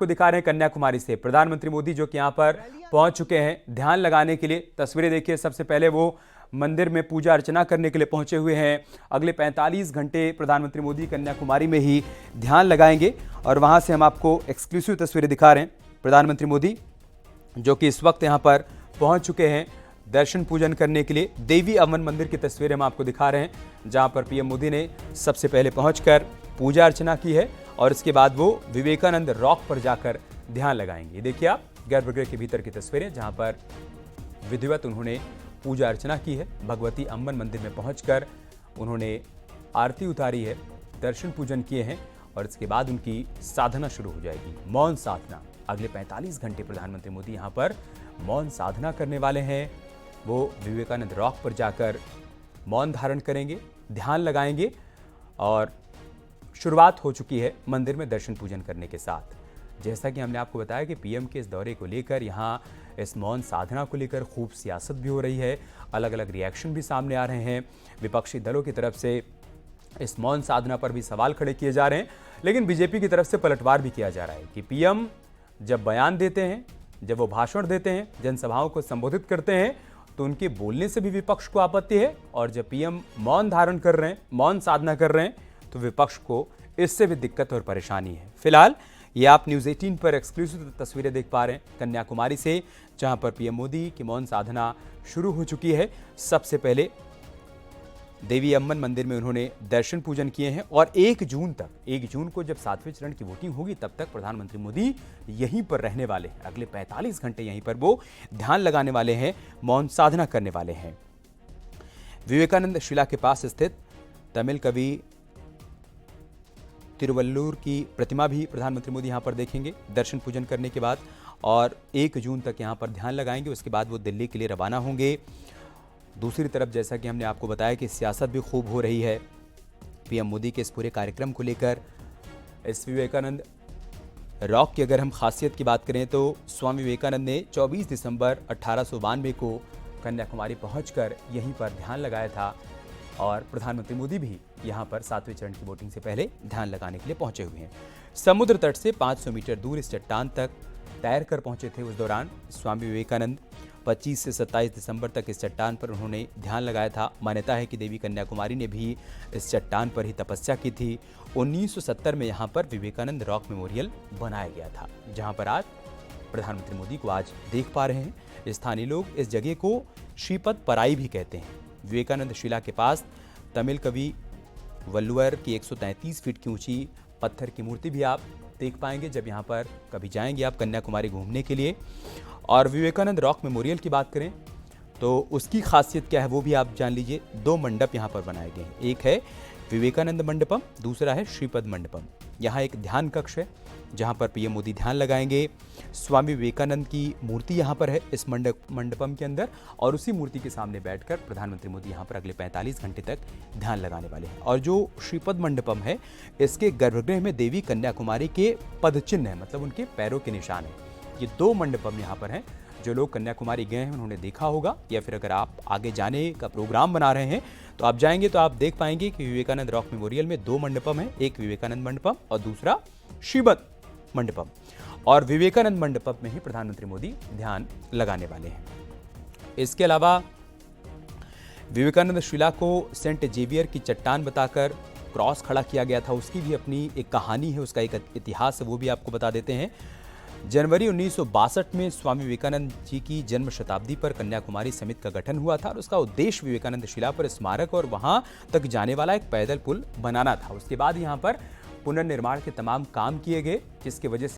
को दिखा रहे हैं कन्याकुमारी से। प्रधानमंत्री मोदी जो कि यहां पर पहुंच चुके हैं ध्यान लगाने के लिए। तस्वीरें देखिए, सबसे पहले वो मंदिर में पूजा अर्चना करने के लिए पहुंचे हुए हैं। अगले 45 घंटे प्रधानमंत्री मोदी कन्याकुमारी में ही ध्यान लगाएंगे और वहां से हम आपको एक्सक्लूसिव तस्वीरें दिखा रहे हैं। प्रधानमंत्री मोदी जो कि इस वक्त यहां पर पहुंच चुके हैं दर्शन पूजन करने के लिए। देवी अवन मंदिर की तस्वीरें हम आपको दिखा रहे हैं, जहां पर पीएम मोदी ने सबसे पहले पहुंचकर पूजा अर्चना की है और इसके बाद वो विवेकानंद रॉक पर जाकर ध्यान लगाएंगे। देखिए आप गर्भगृह के भीतर की तस्वीरें, जहां पर विधिवत उन्होंने पूजा अर्चना की है। भगवती अम्बन मंदिर में पहुंचकर उन्होंने आरती उतारी है, दर्शन पूजन किए हैं और इसके बाद उनकी साधना शुरू हो जाएगी, मौन साधना। अगले 45 घंटे प्रधानमंत्री मोदी यहां पर मौन साधना करने वाले हैं। वो विवेकानंद रॉक पर जाकर मौन धारण करेंगे, ध्यान लगाएंगे और शुरुआत हो चुकी है मंदिर में दर्शन पूजन करने के साथ। जैसा कि हमने आपको बताया कि पीएम के इस दौरे को लेकर यहाँ इस मौन साधना को लेकर खूब सियासत भी हो रही है, अलग अलग रिएक्शन भी सामने आ रहे हैं। विपक्षी दलों की तरफ से इस मौन साधना पर भी सवाल खड़े किए जा रहे हैं, लेकिन बीजेपी की तरफ से पलटवार भी किया जा रहा है कि पीएम जब बयान देते हैं, जब वो भाषण देते हैं, जनसभाओं को संबोधित करते हैं, तो उनके बोलने से भी विपक्ष को आपत्ति है और जब पीएम मौन धारण कर रहे हैं, मौन साधना कर रहे हैं, तो विपक्ष को इससे भी दिक्कत और परेशानी है। फिलहाल ये आप न्यूज़ 18 पर एक्सक्लूसिव तस्वीरें देख पा रहे हैं कन्याकुमारी से, जहां पर पीएम मोदी की मौन साधना शुरू हो चुकी है। सबसे पहले देवी अम्बन मंदिर में उन्होंने दर्शन पूजन किए हैं और 1 जून को जब 7वें चरण की वोटिंग होगी तब तक प्रधानमंत्री मोदी यहीं पर रहने वाले हैं। अगले 45 घंटे यहीं पर वो ध्यान लगाने वाले हैं, मौन साधना करने वाले हैं। विवेकानंद शिला के पास स्थित तमिल कवि तिरुवल्लुर की प्रतिमा भी प्रधानमंत्री मोदी यहां पर देखेंगे दर्शन पूजन करने के बाद और 1 जून तक यहां पर ध्यान लगाएंगे। उसके बाद वो दिल्ली के लिए रवाना होंगे। दूसरी तरफ जैसा कि हमने आपको बताया कि सियासत भी खूब हो रही है पीएम मोदी के इस पूरे कार्यक्रम को लेकर। इस विवेकानंद रॉक की अगर हम खासियत की बात करें तो स्वामी विवेकानंद ने 24 दिसंबर 1892 को कन्याकुमारी पहुंचकर यहीं पर ध्यान लगाया था और प्रधानमंत्री मोदी भी यहां पर 7वें चरण की वोटिंग से पहले ध्यान लगाने के लिए पहुंचे हुए हैं। समुद्र तट से 500 मीटर दूर इस चट्टान तक तैर कर पहुंचे थे। उस दौरान स्वामी विवेकानंद 25 से 27 दिसंबर तक इस चट्टान पर उन्होंने ध्यान लगाया था। मान्यता है कि देवी कन्याकुमारी ने भी इस चट्टान पर ही तपस्या की थी। 1970 में यहाँ पर विवेकानंद रॉक मेमोरियल बनाया गया था, जहाँ पर आज प्रधानमंत्री मोदी को आज देख पा रहे हैं। स्थानीय लोग इस जगह को श्रीपद पराई भी कहते हैं। विवेकानंद शिला के पास तमिल कवि वल्लुवर की 133 फीट की ऊंची पत्थर की मूर्ति भी आप देख पाएंगे जब यहाँ पर कभी जाएंगे आप कन्याकुमारी घूमने के लिए। और विवेकानंद रॉक मेमोरियल की बात करें तो उसकी खासियत क्या है वो भी आप जान लीजिए। 2 मंडप यहाँ पर बनाए गए हैं, एक है विवेकानंद मंडपम, दूसरा है श्रीपद मंडपम। यहाँ एक ध्यान कक्ष है जहाँ पर पीएम मोदी ध्यान लगाएंगे। स्वामी विवेकानंद की मूर्ति यहाँ पर है इस मंडपम के अंदर और उसी मूर्ति के सामने बैठकर प्रधानमंत्री मोदी यहाँ पर अगले 45 घंटे तक ध्यान लगाने वाले हैं। और जो श्रीपद मंडपम है इसके गर्भगृह में देवी कन्याकुमारी के पद चिन्ह है, मतलब उनके पैरों के निशान है। ये 2 मंडपम यहाँ पर हैं। जो लोग कन्याकुमारी गए हैं उन्होंने देखा होगा, या फिर अगर आप आगे जाने का प्रोग्राम बना रहे हैं तो आप जाएंगे तो आप देख पाएंगे कि विवेकानंद रॉक मेमोरियल में 2 मंडपम है, एक विवेकानंद मंडपम और दूसरा श्रीपद मंडपम। और विवेकानंद मंडपम में ही प्रधानमंत्री मोदी ध्यान लगाने वाले हैं। इसके अलावा विवेकानंद शिला को सेंट जेवियर की चट्टान बताकर क्रॉस खड़ा किया गया था, उसकी भी अपनी एक कहानी है, उसका एक इतिहास है, वो भी आपको बता देते हैं। जनवरी 1962 में स्वामी विवेकानंद जी की जन्म शताब्दी पर कन्याकुमारी समिति का गठन हुआ था और उसका उद्देश्य विवेकानंद शिला पर स्मारक और वहां तक जाने वाला एक पैदल पुल बनाना था। उसके बाद यहां पर पुनर्निर्माण के तमाम काम किए गए, जिसकी वजह से